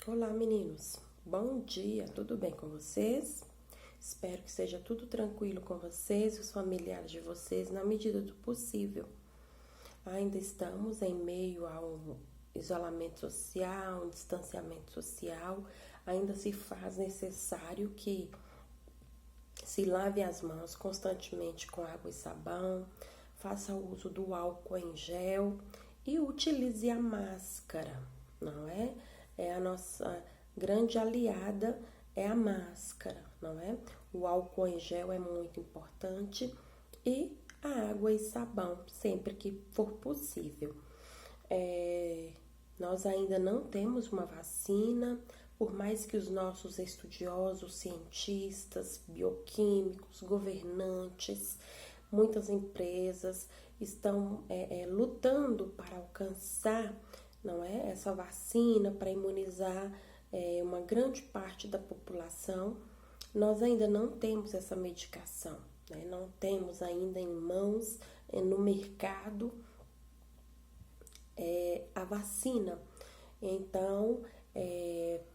Olá, meninos. Bom dia, tudo bem com vocês? Espero que seja tudo tranquilo com vocês e os familiares de vocês na medida do possível. Ainda estamos em meio ao isolamento social, um distanciamento social. Ainda se faz necessário que se lave as mãos constantemente com água e sabão, faça uso do álcool em gel e utilize a máscara, não é? É a nossa grande aliada, é a máscara, não é? O álcool em gel é muito importante e a água e sabão, sempre que for possível. Nós ainda não temos uma vacina, por mais que os nossos estudiosos, cientistas, bioquímicos, governantes, muitas empresas estão lutando para alcançar, não é, essa vacina para imunizar uma grande parte da população. Nós ainda não temos essa medicação, né? Não temos ainda em mãos, no mercado, a vacina. Então,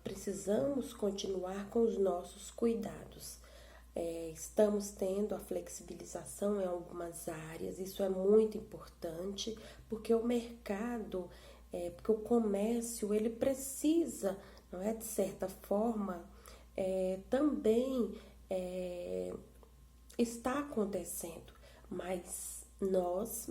precisamos continuar com os nossos cuidados. Estamos tendo a flexibilização em algumas áreas, isso é muito importante, porque o mercado, porque o comércio, ele precisa, não é, de certa forma, também está acontecendo, mas nós,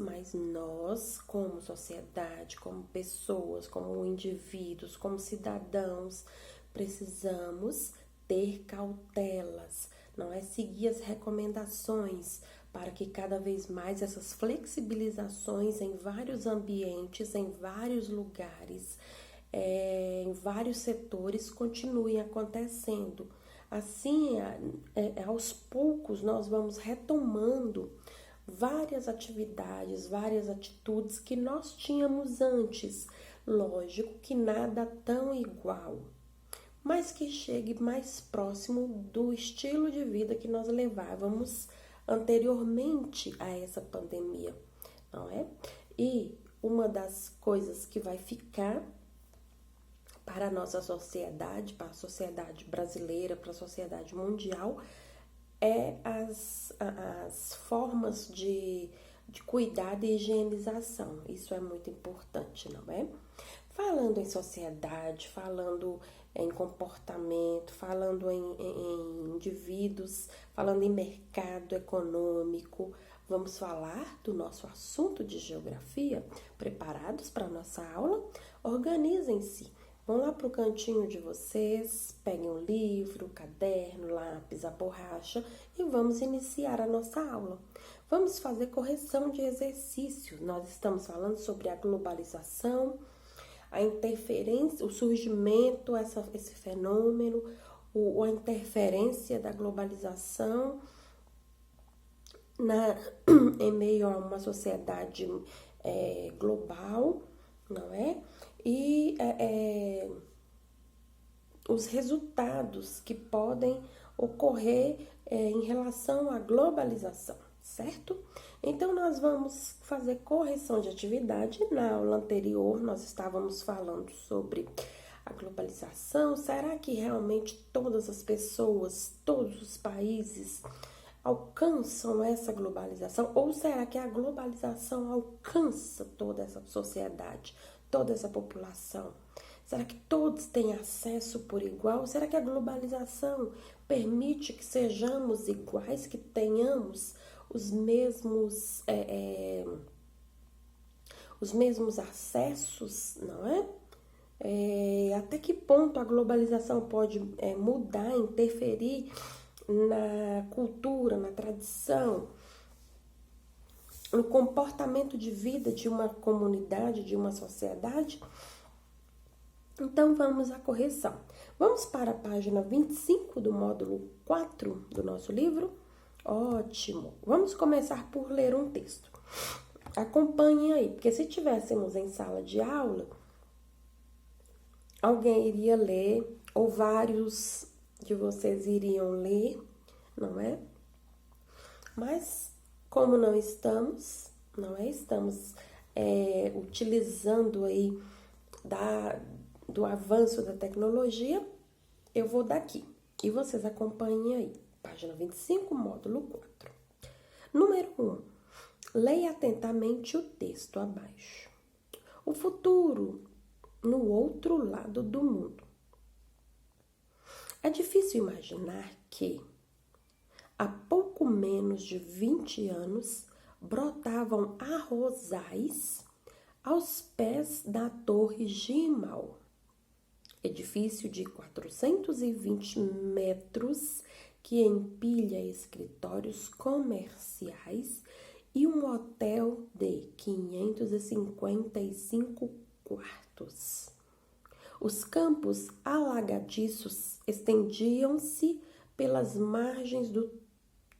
como sociedade, como pessoas, como indivíduos, como cidadãos, precisamos ter cautelas, não é? Seguir as recomendações para que cada vez mais essas flexibilizações em vários ambientes, em vários lugares, em vários setores continuem acontecendo. Assim, aos poucos, nós vamos retomando várias atividades, várias atitudes que nós tínhamos antes. Lógico que nada tão igual, mas que chegue mais próximo do estilo de vida que nós levávamos anteriormente a essa pandemia, não é? E uma das coisas que vai ficar para a nossa sociedade, para a sociedade brasileira, para a sociedade mundial, as formas de cuidado e higienização. Isso é muito importante, não é? Falando em sociedade, falando em comportamento, falando em indivíduos, falando em mercado econômico, vamos falar do nosso assunto de geografia? Preparados para a nossa aula? Organizem-se. Vão lá para o cantinho de vocês, peguem um livro, caderno, lápis, a borracha e vamos iniciar a nossa aula. Vamos fazer correção de exercícios. Nós estamos falando sobre a globalização, a interferência, o surgimento, esse fenômeno, a interferência da globalização em meio a uma sociedade global, não é? E os resultados que podem ocorrer em relação à globalização, certo? Então, nós vamos fazer correção de atividade. Na aula anterior, nós estávamos falando sobre a globalização. Será que realmente todas as pessoas, todos os países alcançam essa globalização? Ou será que a globalização alcança toda essa sociedade, toda essa população? Será que todos têm acesso por igual? Será que a globalização permite que sejamos iguais, que tenhamos os mesmos acessos, não é? Até que ponto a globalização pode mudar, interferir na cultura, na tradição, no comportamento de vida de uma comunidade, de uma sociedade? Então, vamos à correção. Vamos para a página 25 do módulo 4 do nosso livro? Ótimo! Vamos começar por ler um texto. Acompanhem aí, porque se tivéssemos em sala de aula, alguém iria ler, ou vários de vocês iriam ler, não é? Mas, como não estamos, não é? Estamos utilizando aí do avanço da tecnologia, eu vou daqui. E vocês acompanhem aí. Página 25, módulo 4. Número 1. Leia atentamente o texto abaixo. O futuro no outro lado do mundo. É difícil imaginar que, há pouco menos de 20 anos, brotavam arrozais aos pés da Torre Gimal, edifício de 420 metros que empilha escritórios comerciais e um hotel de 555 quartos. Os campos alagadiços estendiam-se pelas margens do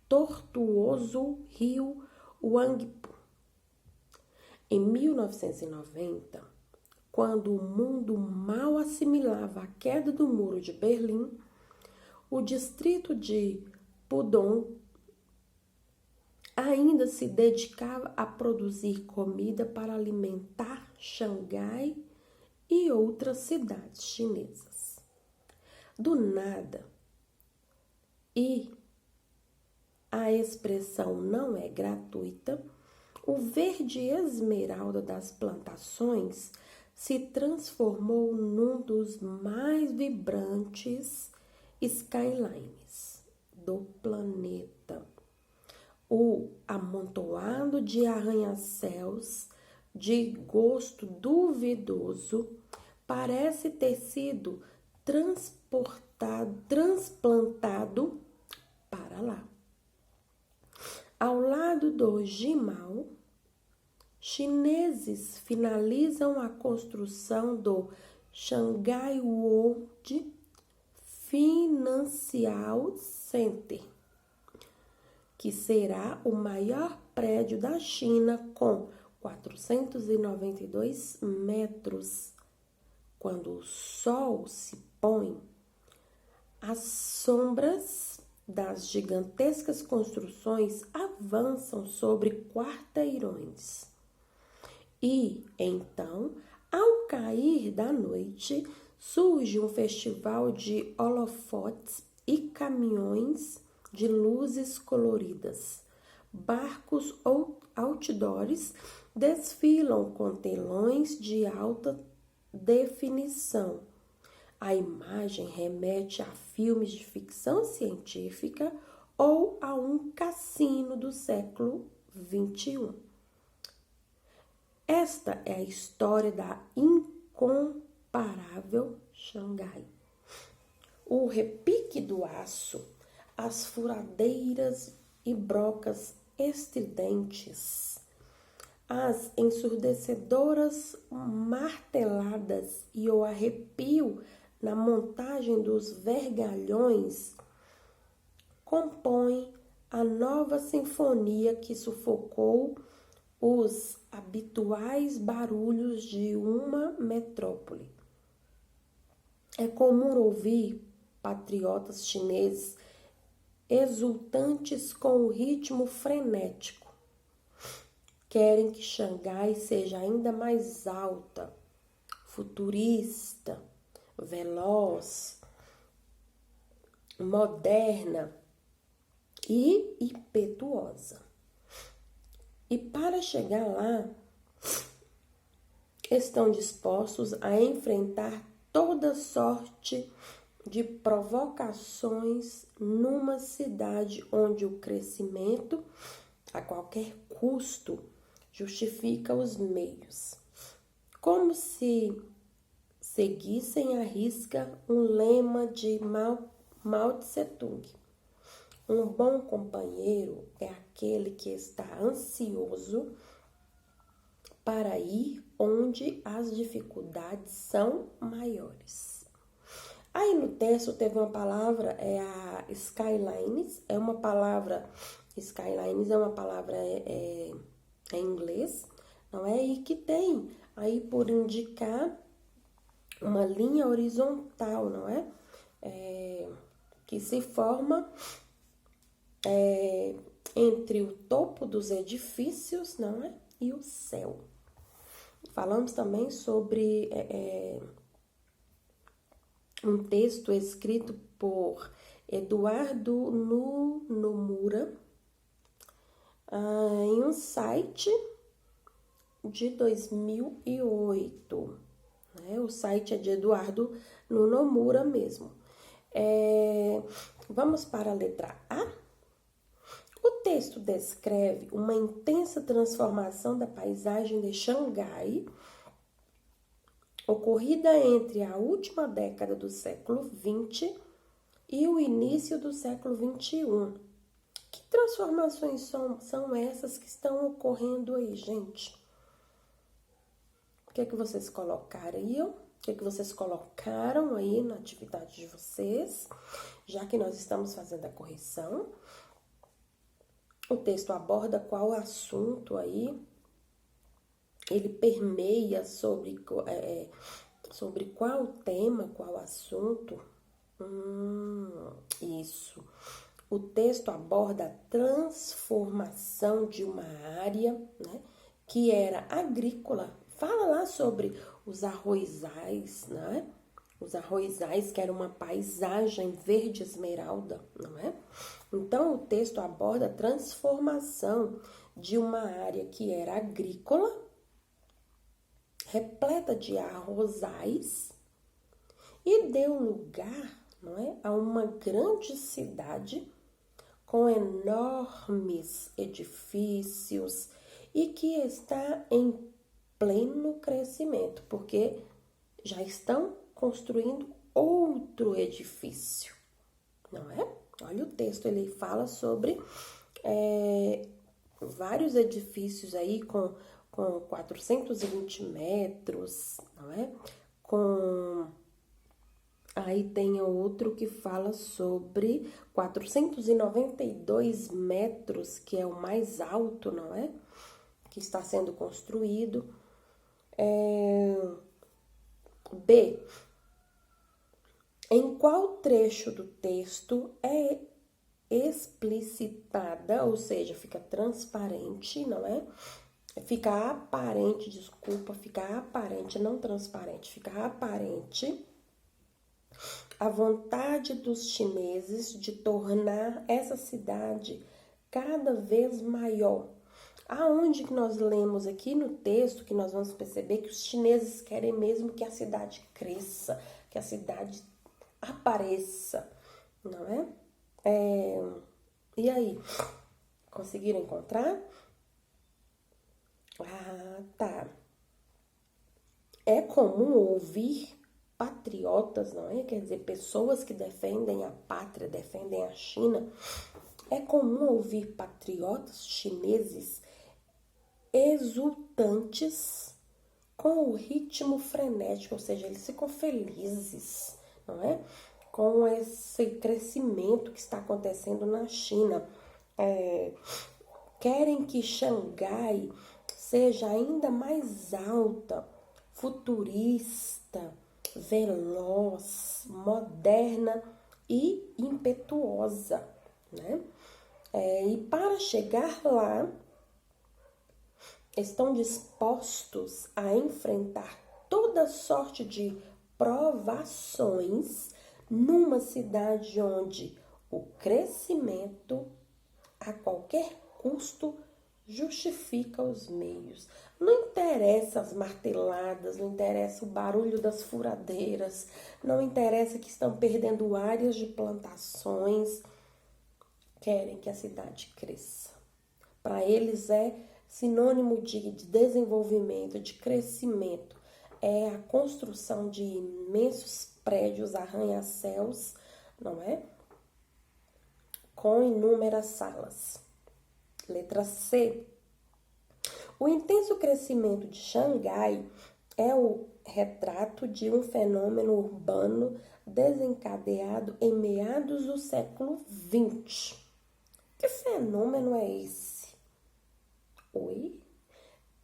tortuoso rio Huangpu. Em 1990, quando o mundo mal assimilava a queda do Muro de Berlim, o distrito de Pudong ainda se dedicava a produzir comida para alimentar Xangai e outras cidades chinesas. Do nada, e a expressão não é gratuita, o verde esmeralda das plantações se transformou num dos mais vibrantes skylines do planeta. O amontoado de arranha-céus de gosto duvidoso parece ter sido transplantado para lá. Ao lado do Gimal, chineses finalizam a construção do Shanghai World Financial Center, que será o maior prédio da China com 492 metros. Quando o sol se põe, as sombras das gigantescas construções avançam sobre quarteirões. E, então, ao cair da noite, surge um festival de holofotes e caminhões de luzes coloridas. Barcos ou outdoors desfilam com telões de alta definição. A imagem remete a filmes de ficção científica ou a um cassino do século XXI. Esta é a história da incomparável Xangai. O repique do aço, as furadeiras e brocas estridentes, as ensurdecedoras marteladas e o arrepio na montagem dos vergalhões compõem a nova sinfonia que sufocou os habituais barulhos de uma metrópole. É comum ouvir patriotas chineses exultantes com o ritmo frenético. Querem que Xangai seja ainda mais alta, futurista, veloz, moderna e impetuosa. E para chegar lá, estão dispostos a enfrentar toda sorte de provocações numa cidade onde o crescimento, a qualquer custo, justifica os meios. Como se seguissem à risca um lema de Mao Tse-tung. Um bom companheiro é aquele que está ansioso para ir onde as dificuldades são maiores. Aí no texto teve uma palavra, a skylines, skylines é uma palavra em inglês, não é? E que tem aí por indicar uma linha horizontal, não é? Que se forma entre o topo dos edifícios, não é? E o céu. Falamos também sobre um texto escrito por Eduardo Nomura, em um site de 2008. Né? O site é de Eduardo Nomura mesmo. Vamos para a letra A. O texto descreve uma intensa transformação da paisagem de Xangai, ocorrida entre a última década do século XX e o início do século XXI. Que transformações são essas que estão ocorrendo aí, gente? O que é que vocês colocaram aí? O que é que vocês colocaram aí na atividade de vocês? Já que nós estamos fazendo a correção. O texto aborda qual assunto aí? Ele permeia sobre qual tema, qual assunto? Isso. O texto aborda a transformação de uma área, né, que era agrícola. Fala lá sobre os arrozais, né? Os arrozais, que era uma paisagem verde esmeralda, não é? Então, o texto aborda a transformação de uma área que era agrícola, repleta de arrozais, e deu lugar, não é, a uma grande cidade com enormes edifícios e que está em pleno crescimento, porque já estão construindo outro edifício, não é? Olha o texto, ele fala sobre vários edifícios aí com 420 metros, não é? Aí tem outro que fala sobre 492 metros, que é o mais alto, não é? Que está sendo construído. B. Em qual trecho do texto é explicitada, ou seja, fica transparente, não é? Fica aparente, desculpa, fica aparente, não transparente, fica aparente a vontade dos chineses de tornar essa cidade cada vez maior. Aonde que nós lemos aqui no texto que nós vamos perceber que os chineses querem mesmo que a cidade cresça, que a cidade apareça, não é? E aí, conseguiram encontrar? Ah, tá. É comum ouvir patriotas, não é? Quer dizer, pessoas que defendem a pátria, defendem a China. É comum ouvir patriotas chineses exultantes com o ritmo frenético, ou seja, eles ficam felizes, não é? Com esse crescimento que está acontecendo na China. Querem que Xangai seja ainda mais alta, futurista, veloz, moderna e impetuosa, né? E para chegar lá, estão dispostos a enfrentar toda sorte de provações numa cidade onde o crescimento a qualquer custo justifica os meios. Não interessa as marteladas, não interessa o barulho das furadeiras, não interessa que estão perdendo áreas de plantações, querem que a cidade cresça. Para eles é sinônimo de desenvolvimento, de crescimento. É a construção de imensos prédios, arranha-céus, não é? Com inúmeras salas. Letra C. O intenso crescimento de Xangai é o retrato de um fenômeno urbano desencadeado em meados do século XX. Que fenômeno é esse? Oi?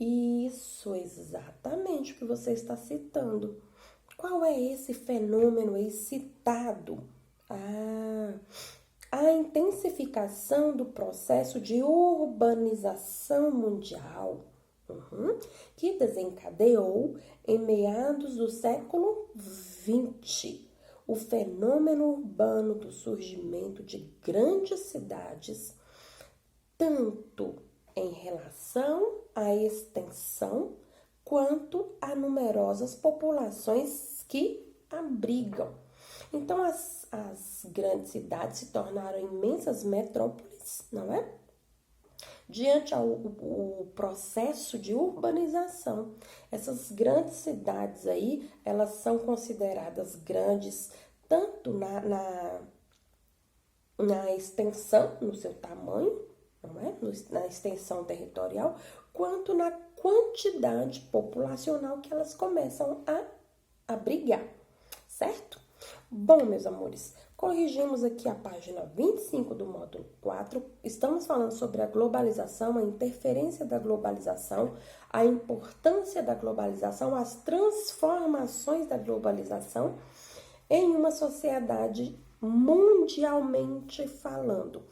Isso, exatamente o que você está citando. Qual é esse fenômeno aí citado? A intensificação do processo de urbanização mundial, que desencadeou em meados do século XX o fenômeno urbano do surgimento de grandes cidades, tanto em relação à extensão quanto a numerosas populações que abrigam. Então, as grandes cidades se tornaram imensas metrópoles, não é? Diante o processo de urbanização, essas grandes cidades aí, elas são consideradas grandes tanto na extensão, no seu tamanho, não é? Na extensão territorial, quanto na quantidade populacional que elas começam a abrigar, certo? Bom, meus amores, corrigimos aqui a página 25 do módulo 4. Estamos falando sobre a globalização, a interferência da globalização, a importância da globalização, as transformações da globalização em uma sociedade mundialmente falando.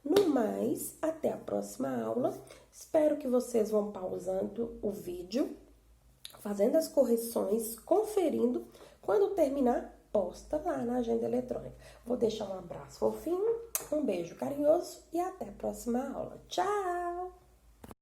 No mais, até a próxima aula. Espero que vocês vão pausando o vídeo, fazendo as correções, conferindo. Quando terminar, posta lá na agenda eletrônica. Vou deixar um abraço fofinho, um beijo carinhoso e até a próxima aula. Tchau!